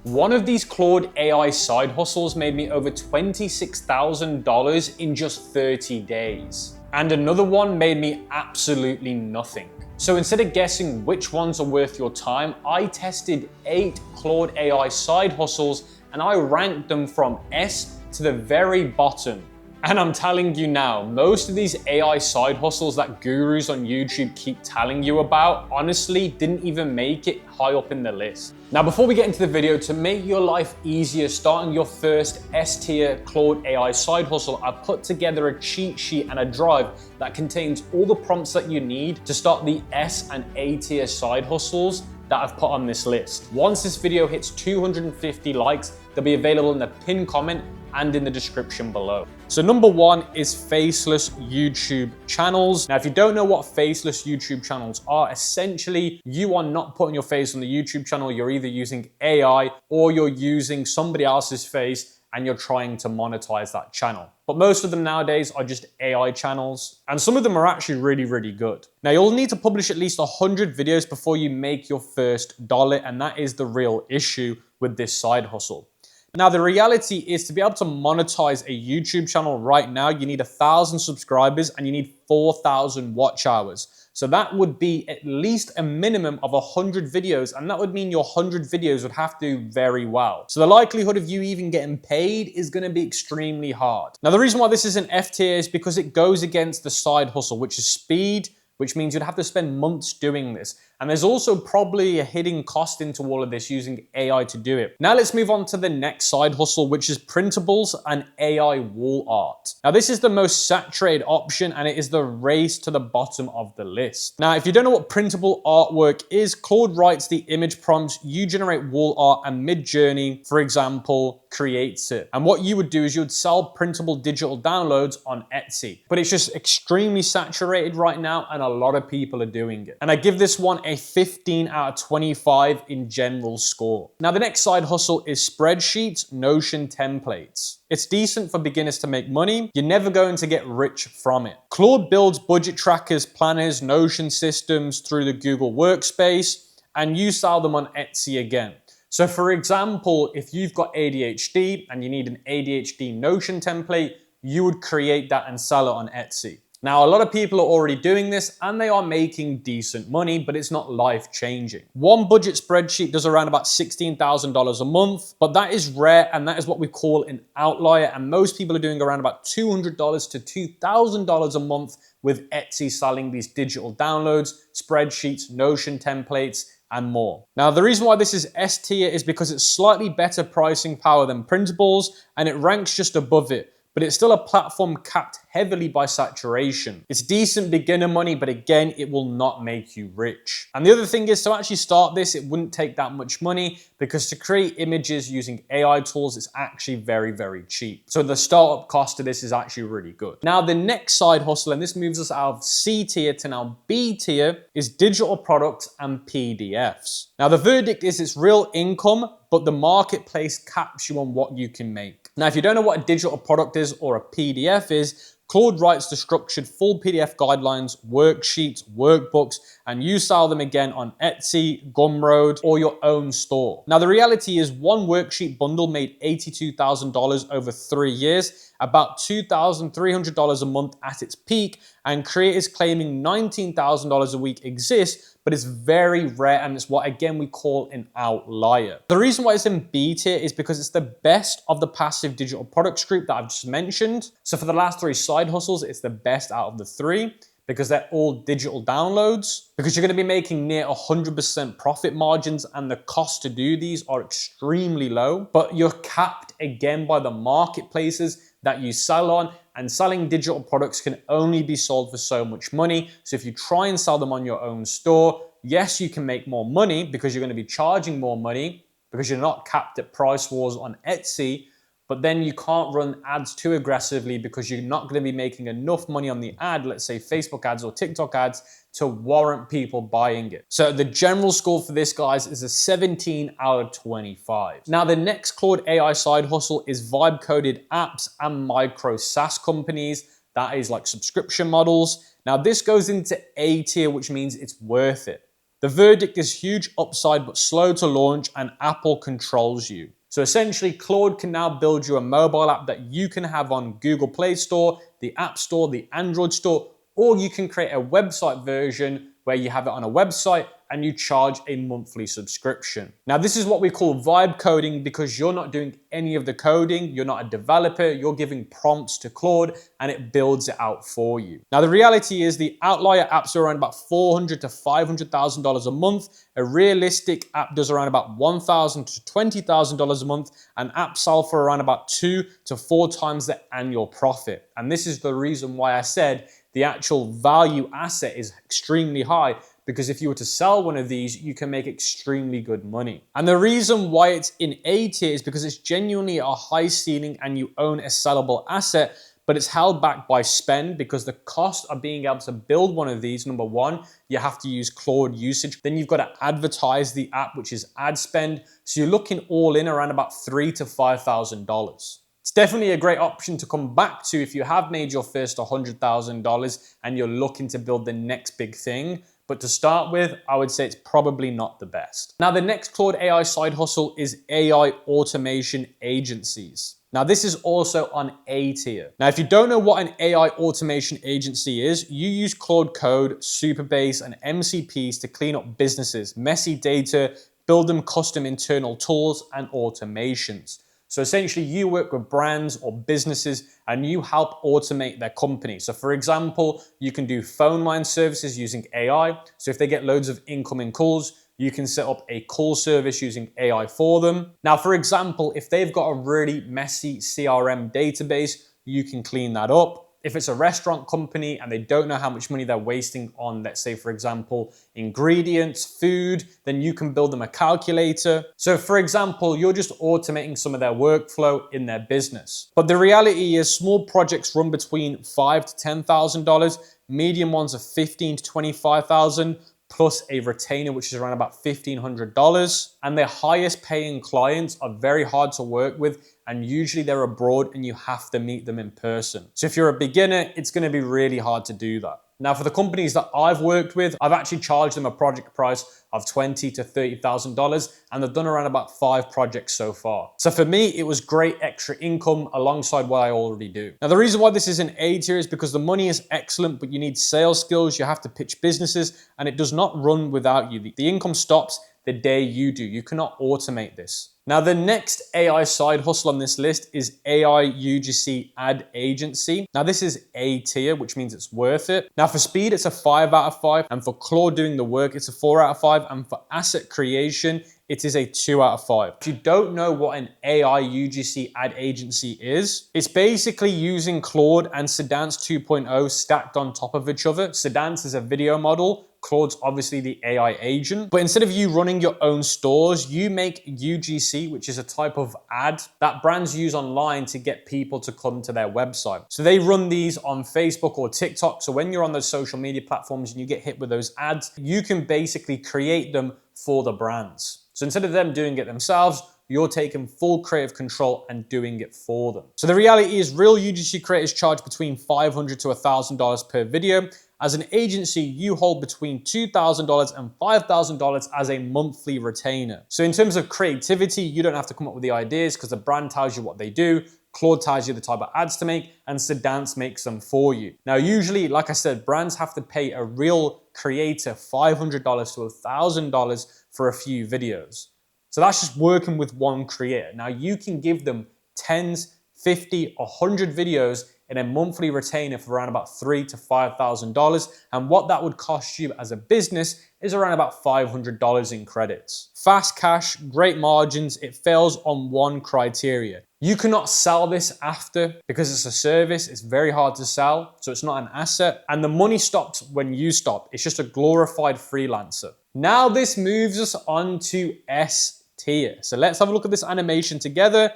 One of these Claude AI side hustles made me over $26,000 in just 30 days. And another one made me absolutely nothing. So instead of guessing which ones are worth your time, I tested 8 Claude AI side hustles and I ranked them from S to the very bottom. And I'm telling you now, most of these AI side hustles that gurus on YouTube keep telling you about, honestly, didn't even make it high up in the list. Now, before we get into the video, to make your life easier starting your first S-tier Claude AI side hustle, I've put together a cheat sheet and a drive that contains all the prompts that you need to start the S and A-tier side hustles that I've put on this list. Once this video hits 250 likes, they'll be available in the pinned comment and in the description below. So number 1 is faceless YouTube channels. Now, if you don't know what faceless YouTube channels are, essentially you are not putting your face on the YouTube channel. You're either using AI or you're using somebody else's face and you're trying to monetize that channel. But most of them nowadays are just AI channels, and some of them are actually really, really good. Now, you'll need to publish at least 100 videos before you make your first dollar, and that is the real issue with this side hustle. Now, the reality is to be able to monetize a YouTube channel right now, you need 1,000 subscribers and you need 4,000 watch hours. So that would be at least a minimum of 100 videos, and that would mean your 100 videos would have to do very well. So the likelihood of you even getting paid is going to be extremely hard. Now, the reason why this is an F tier is because it goes against the side hustle, which is speed, which means you'd have to spend months doing this. And there's also probably a hidden cost into all of this using AI to do it. Now let's move on to the next side hustle, which is printables and AI wall art. Now this is the most saturated option and it is the race to the bottom of the list. Now, if you don't know what printable artwork is, Claude writes the image prompts, you generate wall art, and Midjourney, for example, creates it. And what you would do is you would sell printable digital downloads on Etsy. But it's just extremely saturated right now and a lot of people are doing it. And I give this one a 15 out of 25 in general score. Now, the next side hustle is spreadsheets, Notion templates. It's decent for beginners to make money. You're never going to get rich from it. Claude builds budget trackers, planners, Notion systems through the Google Workspace, and you sell them on Etsy again. So for example, if you've got ADHD and you need an ADHD Notion template, you would create that and sell it on Etsy. Now, a lot of people are already doing this and they are making decent money, but it's not life-changing. One budget spreadsheet does around about $16,000 a month, but that is rare and that is what we call an outlier. And most people are doing around about $200 to $2,000 a month with Etsy selling these digital downloads, spreadsheets, Notion templates, and more. Now, the reason why this is S tier is because it's slightly better pricing power than printables and it ranks just above it. But it's still a platform capped heavily by saturation. It's decent beginner money, but again, it will not make you rich. And the other thing is to actually start this, it wouldn't take that much money because to create images using AI tools, it's actually very, very cheap. So the startup cost of this is actually really good. Now, the next side hustle, and this moves us out of C tier to now B tier, is digital products and PDFs. Now, the verdict is it's real income, but the marketplace caps you on what you can make. Now, if you don't know what a digital product is or a PDF is, Claude writes the structured full PDF guidelines, worksheets, workbooks, and you sell them again on Etsy, Gumroad, or your own store. Now, the reality is one worksheet bundle made $82,000 over 3 years, about $2,300 a month at its peak, and creators claiming $19,000 a week exist, but it's very rare and it's what, again, we call an outlier. The reason why it's in B tier is because it's the best of the passive digital products group that I've just mentioned. So for the last 3 side hustles, it's the best out of the 3 because they're all digital downloads, because you're going to be making near 100% profit margins and the cost to do these are extremely low, but you're capped again by the marketplaces that you sell on, and selling digital products can only be sold for so much money. So if you try and sell them on your own store, yes, you can make more money because you're going to be charging more money because you're not capped at price wars on Etsy, but then you can't run ads too aggressively because you're not going to be making enough money on the ad, let's say Facebook ads or TikTok ads, to warrant people buying it. So the general score for this, guys, is a 17 out of 25. Now, the next Claude AI side hustle is vibe-coded apps and micro SaaS companies. That is like subscription models. Now, this goes into A tier, which means it's worth it. The verdict is huge upside but slow to launch, and Apple controls you. So essentially, Claude can now build you a mobile app that you can have on Google Play Store, the App Store, the Android Store, or you can create a website version where you have it on a website and you charge a monthly subscription. Now, this is what we call vibe coding because you're not doing any of the coding, you're not a developer, you're giving prompts to Claude and it builds it out for you. Now, the reality is the outlier apps are around about $400,000 to $500,000 a month. A realistic app does around about $1,000 to $20,000 a month, and apps sell for around about 2 to 4 times the annual profit. And this is the reason why I said the actual value asset is extremely high, because if you were to sell one of these, you can make extremely good money. And the reason why it's in A tier is because it's genuinely a high ceiling and you own a sellable asset, but it's held back by spend because the cost of being able to build one of these, number one, you have to use Claude usage. Then you've got to advertise the app, which is ad spend. So you're looking all in around about $3,000 to $5,000. It's definitely a great option to come back to if you have made your first $100,000 and you're looking to build the next big thing. But to start with, I would say it's probably not the best. Now, the next Claude AI side hustle is AI automation agencies. Now, this is also on A tier. Now, if you don't know what an AI automation agency is, you use Claude Code, Supabase, and MCPs to clean up businesses, messy data, build them custom internal tools and automations. So essentially, you work with brands or businesses and you help automate their company. So for example, you can do phone line services using AI. So if they get loads of incoming calls, you can set up a call service using AI for them. Now, for example, if they've got a really messy CRM database, you can clean that up. If it's a restaurant company and they don't know how much money they're wasting on, let's say, for example, ingredients, food, then you can build them a calculator. So for example, you're just automating some of their workflow in their business. But the reality is small projects run between $5,000 to $10,000, medium ones are $15,000 to $25,000, plus a retainer, which is around about $1,500. And their highest paying clients are very hard to work with, and usually they're abroad and you have to meet them in person. So if you're a beginner, it's gonna be really hard to do that. Now, for the companies that I've worked with, I've actually charged them a project price of $20,000 to $30,000, and they've done around about 5 projects so far. So for me, it was great extra income alongside what I already do. Now, the reason why this is an A tier is because the money is excellent, but you need sales skills, you have to pitch businesses, and it does not run without you. The income stops the day you do. You cannot automate this. Now, the next AI side hustle on this list is AI UGC ad agency. Now, this is A tier, which means it's worth it. Now, for speed, it's a 5 out of 5. And for Claude doing the work, it's a 4 out of 5. And for asset creation, it is a 2 out of 5. If you don't know what an AI UGC ad agency is, it's basically using Claude and Sedance 2.0 stacked on top of each other. Sedance is a video model. Claude's obviously the AI agent. But instead of you running your own stores, you make UGC, which is a type of ad that brands use online to get people to come to their website. So they run these on Facebook or TikTok. So when you're on those social media platforms and you get hit with those ads, you can basically create them for the brands. So instead of them doing it themselves, you're taking full creative control and doing it for them. So the reality is real UGC creators charge between $500 to $1,000 per video. As an agency, you hold between $2,000 and $5,000 as a monthly retainer. So in terms of creativity, you don't have to come up with the ideas because the brand tells you what they do. Claude tells you the type of ads to make, and Sedance makes them for you. Now, usually, like I said, brands have to pay a real creator $500 to $1,000 for a few videos. So that's just working with one creator. Now, you can give them tens, 50, 100 videos in a monthly retainer for around about $3,000 to $5,000. And what that would cost you as a business is around about $500 in credits. Fast cash, great margins. It fails on one criteria. You cannot sell this after because it's a service. It's very hard to sell. So it's not an asset. And the money stops when you stop. It's just a glorified freelancer. Now this moves us on to S tier. So let's have a look at this animation together.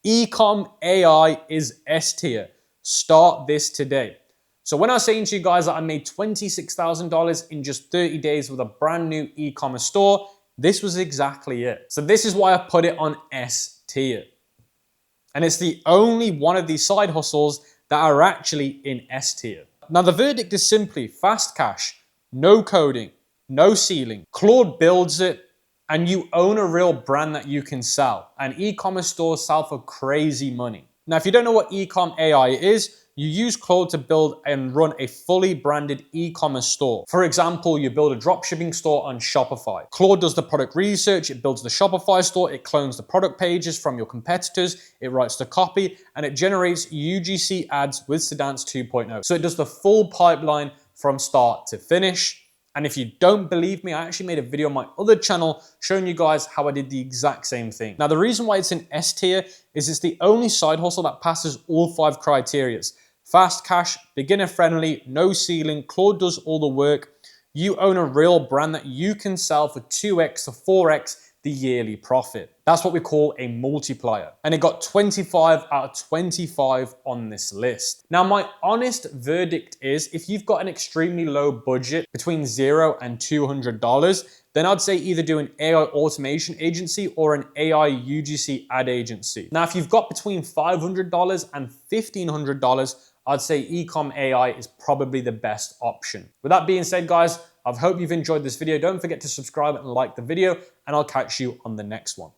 Ecom AI is S tier. Start this today. So when I was saying to you guys that I made $26,000 in just 30 days with a brand new e-commerce store, this was exactly it. So this is why I put it on S tier. And it's the only one of these side hustles that are actually in S tier. Now the verdict is simply fast cash, no coding, no ceiling. Claude builds it, and you own a real brand that you can sell. And e-commerce stores sell for crazy money. Now, if you don't know what e-com AI is, you use Claude to build and run a fully branded e-commerce store. For example, you build a dropshipping store on Shopify. Claude does the product research, it builds the Shopify store, it clones the product pages from your competitors, it writes the copy, and it generates UGC ads with Sedance 2.0. So it does the full pipeline from start to finish. And if you don't believe me, I actually made a video on my other channel showing you guys how I did the exact same thing. Now, the reason why it's in S tier is it's the only side hustle that passes all 5 criterias. Fast cash, beginner friendly, no ceiling, Claude does all the work. You own a real brand that you can sell for 2x to 4x the yearly profit. That's what we call a multiplier. And it got 25 out of 25 on this list. Now, my honest verdict is if you've got an extremely low budget between $0 and $200, then I'd say either do an AI automation agency or an AI UGC ad agency. Now, if you've got between $500 and $1,500, I'd say Ecom AI is probably the best option. With that being said, guys, I hope you've enjoyed this video. Don't forget to subscribe and like the video, and I'll catch you on the next one.